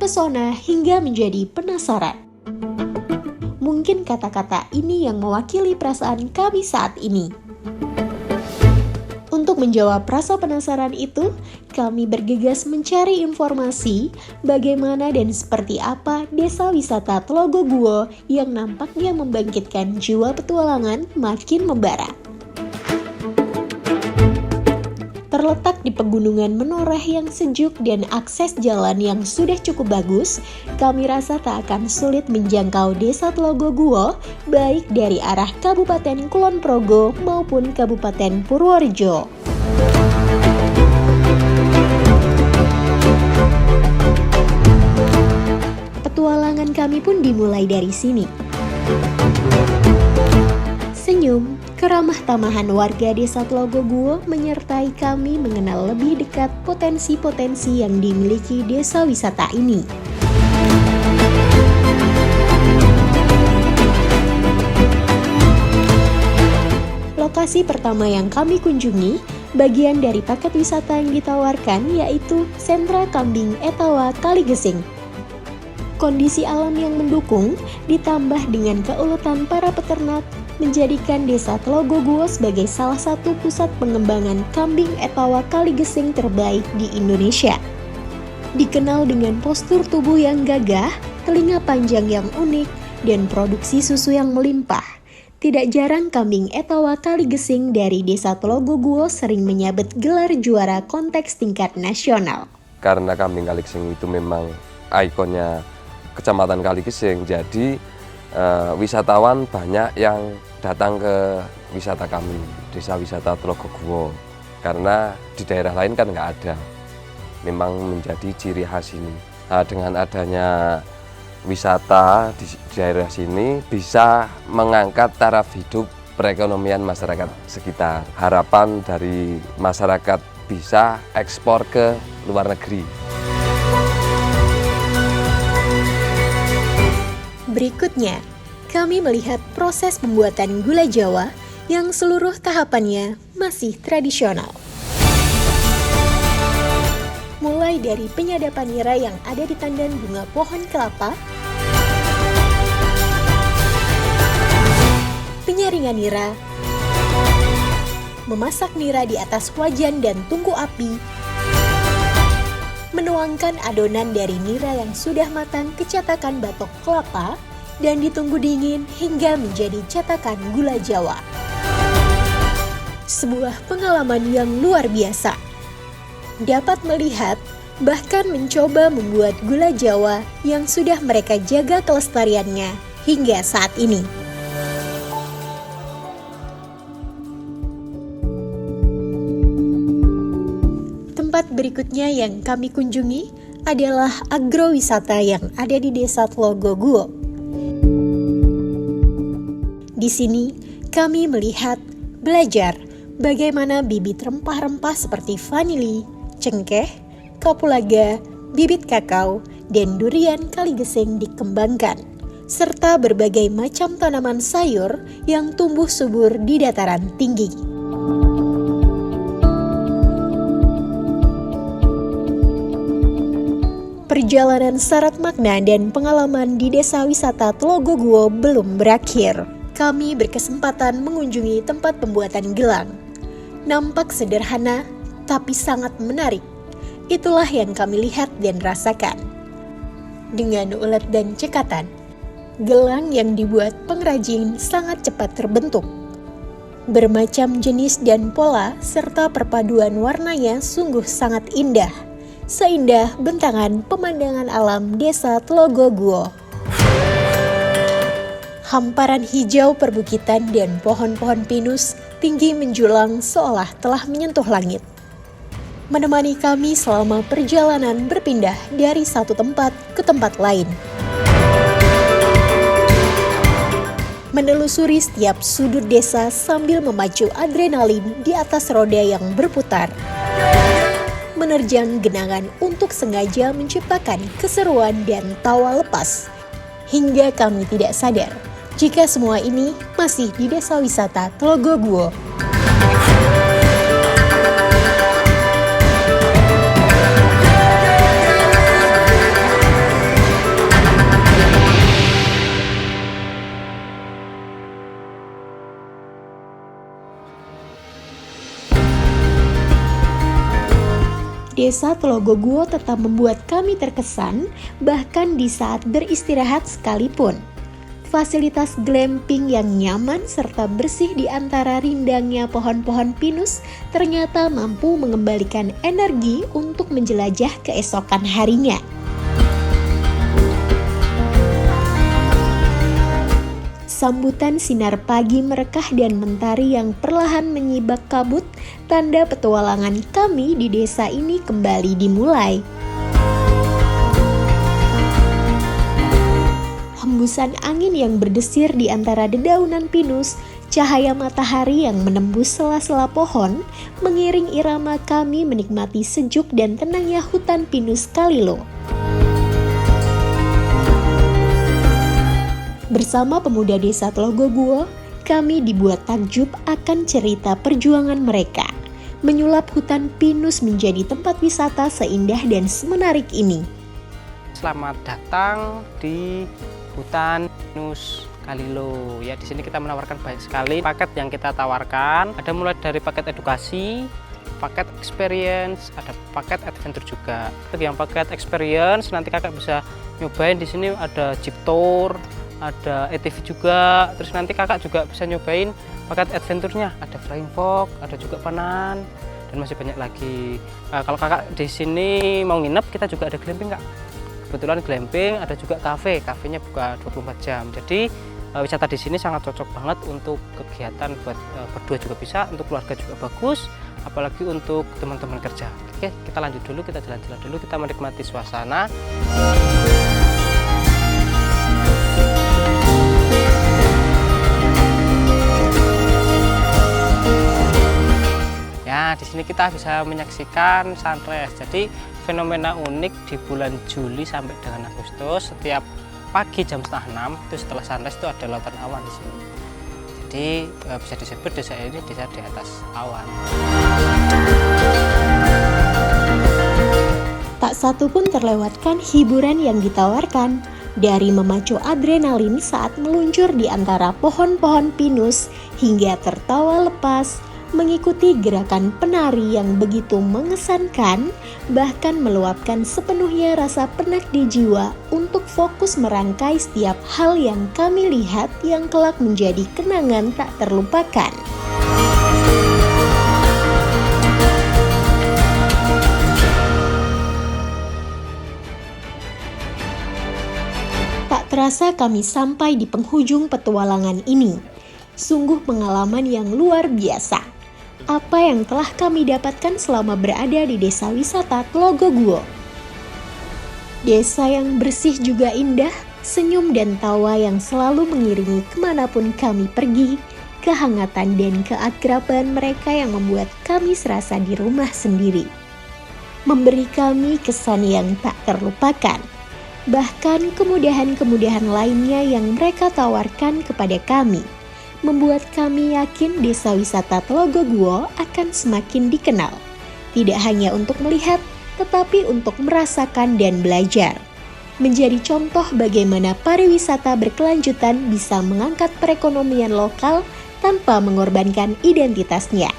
terpesona hingga menjadi penasaran. Mungkin kata-kata ini yang mewakili perasaan kami saat ini. Untuk menjawab rasa penasaran itu, kami bergegas mencari informasi bagaimana dan seperti apa desa wisata Tlogo Guo yang nampaknya membangkitkan jiwa petualangan makin membara. Terletak di pegunungan menoreh yang sejuk dan akses jalan yang sudah cukup bagus, kami rasa tak akan sulit menjangkau desa Tlogo Guo, baik dari arah Kabupaten Kulon Progo maupun Kabupaten Purworejo. Petualangan kami pun dimulai dari sini. Senyum, keramah tamahan warga desa Tlogo Guo menyertai kami mengenal lebih dekat potensi-potensi yang dimiliki desa wisata ini. Lokasi pertama yang kami kunjungi, bagian dari paket wisata yang ditawarkan yaitu Sentra Kambing Etawa Kaligesing. Kondisi alam yang mendukung ditambah dengan keuletan para peternak menjadikan desa Tlogo Guo sebagai salah satu pusat pengembangan kambing Etawa Kaligesing terbaik di Indonesia. Dikenal dengan postur tubuh yang gagah, telinga panjang yang unik, dan produksi susu yang melimpah. Tidak jarang kambing Etawa Kaligesing dari desa Tlogo Guo sering menyabet gelar juara konteks tingkat nasional. Karena kambing Kaligesing itu memang ikonnya Kecamatan Kaligesing, jadi wisatawan banyak yang datang ke wisata kami, desa wisata Tlogo Guo. Karena di daerah lain kan nggak ada, memang menjadi ciri khas ini. Nah, dengan adanya wisata di daerah sini bisa mengangkat taraf hidup perekonomian masyarakat sekitar. Harapan dari masyarakat bisa ekspor ke luar negeri. Berikutnya, kami melihat proses pembuatan gula Jawa yang seluruh tahapannya masih tradisional. Mulai dari penyadapan nira yang ada di tandan bunga pohon kelapa, penyaringan nira, memasak nira di atas wajan dan tungku api, menuangkan adonan dari nira yang sudah matang ke cetakan batok kelapa, dan ditunggu dingin hingga menjadi cetakan gula Jawa. Sebuah pengalaman yang luar biasa. Dapat melihat, bahkan mencoba membuat gula Jawa yang sudah mereka jaga kelestariannya hingga saat ini. Tempat berikutnya yang kami kunjungi adalah agrowisata yang ada di desa Tlogo Guo. Di sini, kami melihat, belajar bagaimana bibit rempah-rempah seperti vanili, cengkeh, kapulaga, bibit kakao, dan durian Kaligesing dikembangkan, serta berbagai macam tanaman sayur yang tumbuh subur di dataran tinggi. Perjalanan syarat makna dan pengalaman di desa wisata Tlogo Guo belum berakhir. Kami berkesempatan mengunjungi tempat pembuatan gelang. Nampak sederhana, tapi sangat menarik. Itulah yang kami lihat dan rasakan. Dengan ulet dan cekatan, gelang yang dibuat pengrajin sangat cepat terbentuk. Bermacam jenis dan pola, serta perpaduan warnanya sungguh sangat indah. Seindah bentangan pemandangan alam desa Tlogo Guo. Hamparan hijau perbukitan dan pohon-pohon pinus tinggi menjulang seolah telah menyentuh langit. Menemani kami selama perjalanan berpindah dari satu tempat ke tempat lain. Menelusuri setiap sudut desa sambil memacu adrenalin di atas roda yang berputar. Menerjang genangan untuk sengaja menciptakan keseruan dan tawa lepas. Hingga kami tidak sadar jika semua ini masih di desa wisata Tlogo Guo. Desa Tlogoguo tetap membuat kami terkesan, bahkan di saat beristirahat sekalipun. Fasilitas glamping yang nyaman serta bersih di antara rindangnya pohon-pohon pinus ternyata mampu mengembalikan energi untuk menjelajah keesokan harinya. Sambutan sinar pagi merekah dan mentari yang perlahan menyibak kabut, tanda petualangan kami di desa ini kembali dimulai. Hembusan angin yang berdesir di antara dedaunan pinus, cahaya matahari yang menembus sela-sela pohon, mengiring irama kami menikmati sejuk dan tenangnya hutan pinus Kalilo. Bersama pemuda desa Tlogoguo, kami dibuat takjub akan cerita perjuangan mereka, menyulap hutan pinus menjadi tempat wisata seindah dan semenarik ini. Selamat datang di hutan pinus Kalilo. Ya, di sini kita menawarkan banyak sekali paket yang kita tawarkan. Ada mulai dari paket edukasi, paket experience, ada paket adventure juga. Untuk yang paket experience nanti kakak bisa nyobain di sini ada jeep tour, ada ATV juga, terus nanti kakak juga bisa nyobain paket adventure-nya, ada flying fox, ada juga panan, dan masih banyak lagi. Kalau kakak di sini mau nginep, kita juga ada glamping kak. Kebetulan glamping, ada juga kafenya buka 24 jam. Jadi wisata di sini sangat cocok banget untuk kegiatan buat berdua juga bisa, untuk keluarga juga bagus, apalagi untuk teman-teman kerja. Oke, kita lanjut dulu, kita jalan-jalan dulu, kita menikmati suasana. Ya, di sini kita bisa menyaksikan sunrise. Jadi fenomena unik di bulan Juli sampai dengan Agustus, setiap pagi jam 5:30 itu setelah sunrise itu ada lautan awan di sini. Jadi bisa disebut desa ini desa di atas awan. Tak satu pun terlewatkan hiburan yang ditawarkan, dari memacu adrenalin saat meluncur di antara pohon-pohon pinus hingga tertawa lepas, mengikuti gerakan penari yang begitu mengesankan, bahkan meluapkan sepenuhnya rasa penat di jiwa untuk fokus merangkai setiap hal yang kami lihat yang kelak menjadi kenangan tak terlupakan. Tak terasa kami sampai di penghujung petualangan ini. Sungguh pengalaman yang luar biasa. Apa yang telah kami dapatkan selama berada di desa wisata Tlogoguo. Desa yang bersih juga indah, senyum dan tawa yang selalu mengiringi kemanapun kami pergi, kehangatan dan keakraban mereka yang membuat kami serasa di rumah sendiri. Memberi kami kesan yang tak terlupakan. Bahkan kemudahan-kemudahan lainnya yang mereka tawarkan kepada kami membuat kami yakin desa wisata Tlogoguo akan semakin dikenal. Tidak hanya untuk melihat, tetapi untuk merasakan dan belajar. Menjadi contoh bagaimana pariwisata berkelanjutan bisa mengangkat perekonomian lokal tanpa mengorbankan identitasnya.